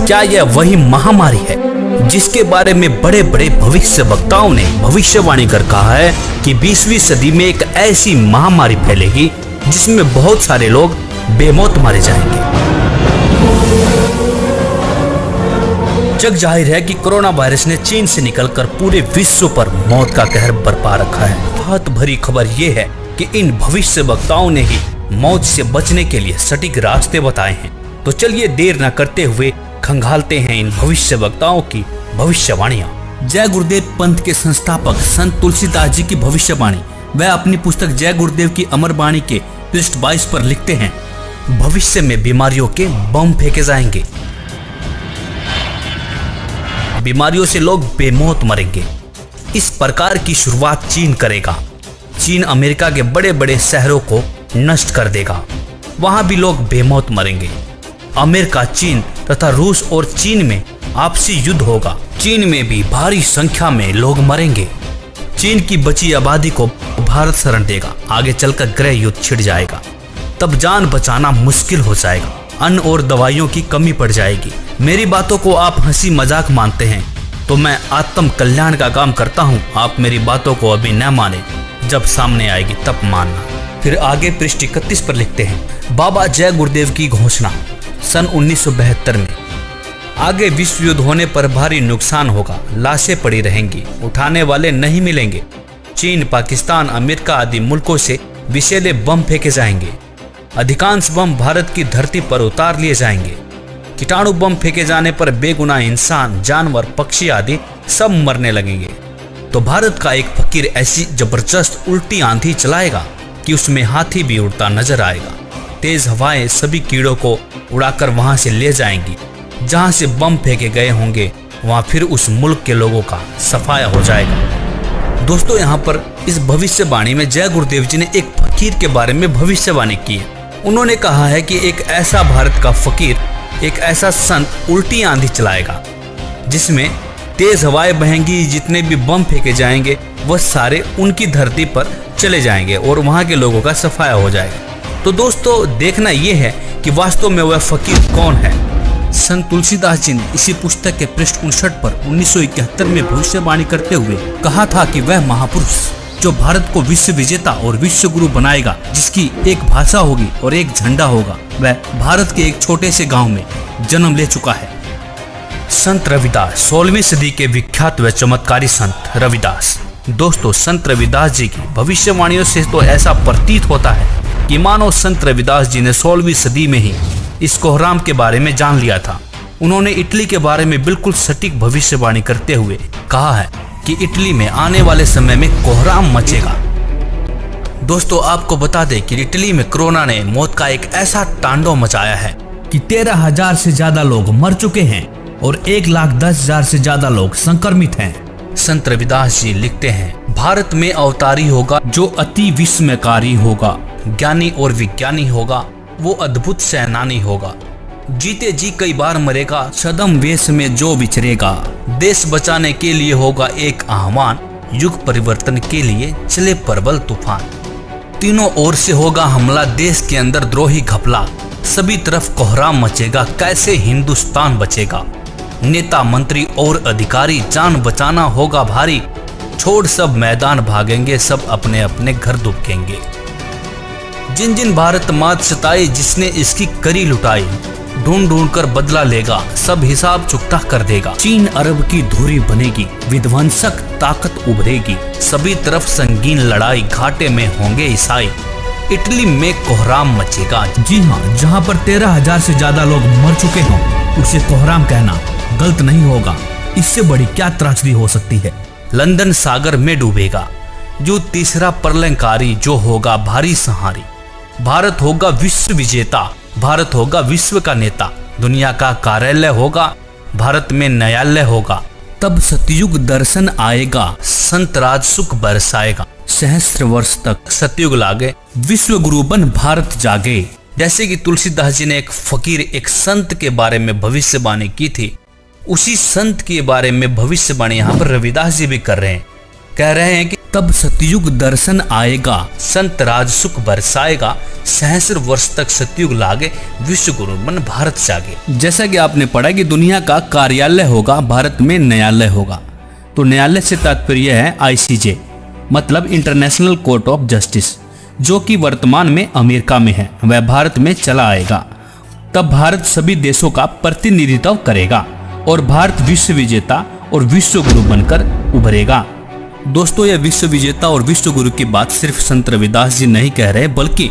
क्या यह वही महामारी है जिसके बारे में बड़े बड़े भविष्यवक्ताओं ने भविष्यवाणी कर कहा है कि 20वीं सदी में एक ऐसी महामारी फैलेगी जिसमें बहुत सारे लोग बेमौत मारे जाएंगे। जग जाहिर है कि कोरोना वायरस ने चीन से निकलकर पूरे विश्व पर मौत का कहर बरपा रखा है। बहुत भरी खबर यह है कि इन भविष्यवक्ताओं ने ही मौत से बचने के लिए सटीक रास्ते बताए हैं। तो चलिए देर न करते हुए खंगालते हैं इन भविष्यवक्ताओं की भविष्यवाणियां। जय गुरुदेव पंथ के संस्थापक संत तुलसीदास जी की भविष्यवाणी। वह अपनी पुस्तक जय गुरुदेव की अमर वाणी के पृष्ठ 22 पर लिखते हैं, भविष्य में बीमारियों के बम फेंके जाएंगे, बीमारियों से लोग बेमौत मरेंगे। इस प्रकार की शुरुआत चीन करेगा। चीन अमेरिका के बड़े बड़े शहरों को नष्ट कर देगा, वहां भी लोग बेमौत मरेंगे। अमेरिका, चीन तथा रूस और चीन में आपसी युद्ध होगा। चीन में भी भारी संख्या में लोग मरेंगे। चीन की बची आबादी को भारत शरण देगा। आगे चलकर गृह युद्ध छिड़ जाएगा, तब जान बचाना मुश्किल हो जाएगा। अन्न और दवाइयों की कमी पड़ जाएगी। मेरी बातों को आप हंसी मजाक मानते हैं तो मैं आत्म कल्याण का काम करता हूँ। आप मेरी बातों को अभी न माने, जब सामने आएगी तब मानना। फिर आगे पृष्ठ 31 पर लिखते हैं, बाबा जय गुरुदेव की घोषणा सन 1972 में। आगे विश्व युद्ध होने पर भारी नुकसान होगा, लाशें पड़ी रहेंगी, उठाने वाले नहीं मिलेंगे। चीन, पाकिस्तान, अमेरिका आदि मुल्कों से विषैले बम फेंके जाएंगे। अधिकांश बम भारत की धरती पर उतार लिए जाएंगे। कीटाणु बम फेंके जाने पर बेगुनाह इंसान, जानवर, पक्षी आदि सब मरने लगेंगे। तो भारत का एक फकीर ऐसी जबरदस्त उल्टी आंधी चलाएगा कि उसमें हाथी भी उड़ता नजर आएगा। तेज हवाएं सभी कीड़ों को उड़ाकर वहां से ले जाएंगी। जहां से बम फेंके गए होंगे वहां फिर उस मुल्क के लोगों का सफाया हो जाएगा। दोस्तों, यहाँ पर इस भविष्यवाणी में जय गुरुदेव जी ने एक फकीर के बारे में भविष्यवाणी की है। उन्होंने कहा है कि एक ऐसा भारत का फकीर, एक ऐसा संत उल्टी आंधी चलाएगा जिसमें तेज हवाएं बहेंगी। जितने भी बम फेंके जाएंगे वह सारे उनकी धरती पर चले जाएंगे और वहां के लोगों का सफाया हो जाएगा। तो दोस्तों, देखना यह है कि वास्तव में वह फकीर कौन है। संत तुलसीदास जी ने इसी पुस्तक के पृष्ठ 59 पर 1971 में भविष्यवाणी करते हुए कहा था कि वह महापुरुष जो भारत को विश्व विजेता और विश्व गुरु बनाएगा, जिसकी एक भाषा होगी और एक झंडा होगा, वह भारत के एक छोटे से गांव में जन्म ले चुका है। संत रविदास, 16वीं सदी के विख्यात व चमत्कारी संत रविदास। दोस्तों, संत रविदास जी की भविष्यवाणियों से तो ऐसा प्रतीत होता है कि मानो संत रविदास जी ने 16वीं सदी में ही इस कोहराम के बारे में जान लिया था। उन्होंने इटली के बारे में बिल्कुल सटीक भविष्यवाणी करते हुए कहा है कि इटली में आने वाले समय में कोहराम मचेगा। दोस्तों, आपको बता दें कि इटली में कोरोना ने मौत का एक ऐसा तांडव मचाया है कि 13,000 से ज्यादा लोग मर चुके हैं और 1,10,000 से ज्यादा लोग संक्रमित हैं। संत रविदास जी लिखते हैं, भारत में अवतारी होगा जो अति विस्मयकारी होगा, ज्ञानी और विज्ञानी होगा, वो अद्भुत सेनानी होगा। जीते जी कई बार मरेगा, सदम वेश में जो विचरेगा। देश बचाने के लिए होगा एक आह्वान, युग परिवर्तन के लिए चले प्रबल तूफान। तीनों ओर से होगा हमला, देश के अंदर द्रोही घपला। सभी तरफ कोहराम मचेगा, कैसे हिंदुस्तान बचेगा। नेता, मंत्री और अधिकारी, जान बचाना होगा भारी। छोड़ सब मैदान भागेंगे, सब अपने अपने घर दुबकेंगे। जिन जिन भारत मात सताई, जिसने इसकी करी लुटाई, ढूंढ ढूंढ कर बदला लेगा, सब हिसाब चुकता कर देगा। चीन अरब की धुरी बनेगी, विध्वंसक ताकत उभरेगी। सभी तरफ संगीन लड़ाई, घाटे में होंगे ईसाई। इटली में कोहराम मचेगा। जी हाँ, जहाँ पर 13,000 से ज्यादा लोग मर चुके हों, उसे कोहराम कहना गलत नहीं होगा। इससे बड़ी क्या त्रासदी हो सकती है। लंदन सागर में डूबेगा, जो तीसरा प्रलयंकारी, जो होगा भारी सहारी। भारत होगा विश्व विजेता, भारत होगा विश्व का नेता। दुनिया का कार्यालय होगा, भारत में न्यायालय होगा। तब सतयुग दर्शन आएगा, संत राज सुख बरसाएगा। सहस्त्र वर्ष तक सतयुग लागे, विश्व गुरु बन भारत जागे। जैसे कि तुलसीदास जी ने एक फकीर, एक संत के बारे में भविष्यवाणी की थी, उसी संत के बारे में भविष्यवाणी यहाँ पर रविदास जी भी कर रहे हैं। कह रहे हैं कि तब सतयुग दर्शन आएगा, संत राज सुख बरसाएगा, सहस्र वर्ष तक सतयुग लागे, विश्व गुरु मन भारत जागे। जैसा कि आपने पढ़ा कि दुनिया का कार्यालय होगा, भारत में न्यायालय होगा। तो न्यायालय से तात्पर्य है ICJ, मतलब इंटरनेशनल कोर्ट ऑफ जस्टिस, जो कि वर्तमान में अमेरिका में है, वह भारत में चला आएगा। तब भारत सभी देशों का प्रतिनिधित्व करेगा और भारत विश्व विजेता और विश्व गुरु बनकर उभरेगा। दोस्तों, यह विश्व विजेता और विश्व गुरु की बात सिर्फ संत रविदास जी नहीं कह रहे, बल्कि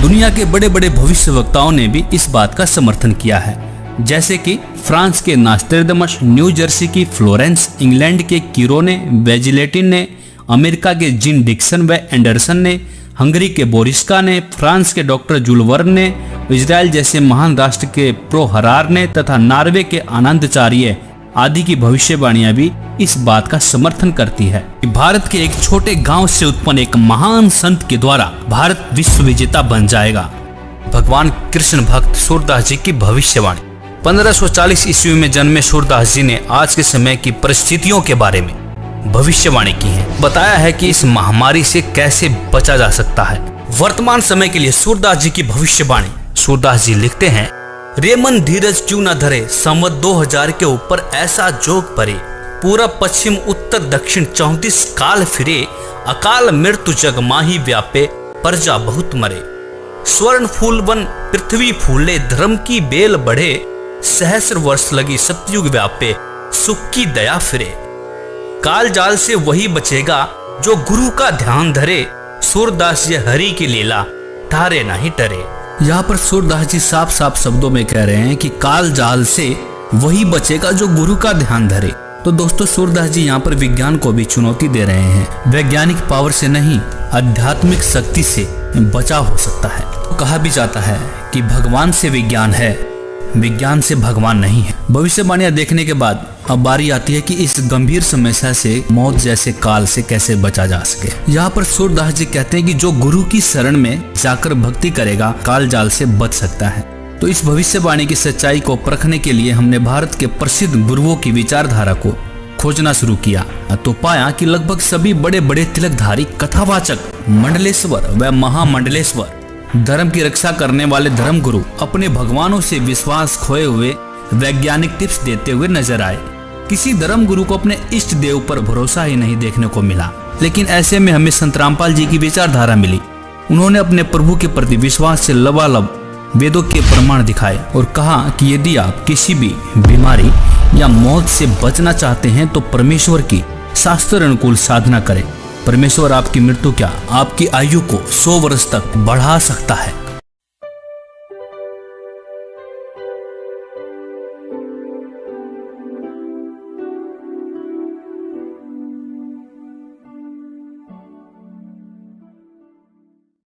दुनिया के बड़े बड़े भविष्य वक्ताओं ने भी इस बात का समर्थन किया है। जैसे कि फ्रांस के नास्ट्रेडमस, न्यू जर्सी की फ्लोरेंस, इंग्लैंड के कीरोने, वेजिलेटिन ने, अमेरिका के जिन डिक्सन व एंडरसन ने, हंगरी के बोरिस्का ने, फ्रांस के डॉक्टर जूल वर्न ने, इजराइल जैसे महान राष्ट्र के प्रो हरार ने तथा नॉर्वे के आनंदाचार्य आदि की भविष्यवाणियां भी इस बात का समर्थन करती है कि भारत के एक छोटे गांव से उत्पन्न एक महान संत के द्वारा भारत विश्व विजेता बन जाएगा। भगवान कृष्ण भक्त सूरदास जी की भविष्यवाणी। 1540 ईस्वी में जन्मे सूरदास जी ने आज के समय की परिस्थितियों के बारे में भविष्यवाणी की है। बताया है कि इस महामारी से कैसे बचा जा सकता है। वर्तमान समय के लिए सूरदास जी की भविष्यवाणी। सूरदास जी लिखते हैं, रे मन धीरज क्यों न धरे, संवत 2000 के ऊपर ऐसा जोग परे, पूरब पश्चिम उत्तर दक्षिण 34 काल फिरे, अकाल मृत्यु जग माही व्यापे, प्रजा बहुत मरे। स्वर्ण फूल वन पृथ्वी फूले, धर्म की बेल बढ़े, सहस्र वर्ष लगी सतयुग व्यापे, सुख की दया फिरे। काल जाल से वही बचेगा जो गुरु का ध्यान धरे, सूरदास ये हरि की लीला तारे नहीं डरे। यहाँ पर सूरदास जी साफ साफ शब्दों में कह रहे हैं कि काल जाल से वही बचेगा जो गुरु का ध्यान धरे। तो दोस्तों, सूरदास जी यहाँ पर विज्ञान को भी चुनौती दे रहे हैं। वैज्ञानिक पावर से नहीं, आध्यात्मिक शक्ति से बचाव हो सकता है। तो कहा भी जाता है कि भगवान से विज्ञान है, विज्ञान से भगवान नहीं है। भविष्यवाणियां देखने के बाद अब बारी आती है कि इस गंभीर समस्या से, मौत जैसे काल से कैसे बचा जा सके। यहाँ पर सूरदास जी कहते हैं कि जो गुरु की शरण में जाकर भक्ति करेगा, काल जाल से बच सकता है। तो इस भविष्यवाणी की सच्चाई को परखने के लिए हमने भारत के प्रसिद्ध गुरुओं की विचारधारा को खोजना शुरू किया तो पाया कि लगभग सभी बड़े बड़े तिलकधारी, कथावाचक, मंडलेश्वर व महामंडलेश्वर, धर्म की रक्षा करने वाले धर्म गुरु अपने भगवानों से विश्वास खोए हुए वैज्ञानिक टिप्स देते हुए नजर आए। किसी धर्म गुरु को अपने इष्ट देव पर भरोसा ही नहीं देखने को मिला। लेकिन ऐसे में हमें संत रामपाल जी की विचारधारा मिली। उन्होंने अपने प्रभु के प्रति विश्वास से लबालब वेदों के प्रमाण दिखाए और कहा कि यदि आप किसी भी बीमारी या मौत से बचना चाहते हैं तो परमेश्वर की शास्त्र अनुकूल साधना करें। परमेश्वर आपकी मृत्यु क्या, आपकी आयु को 100 वर्ष तक बढ़ा सकता है।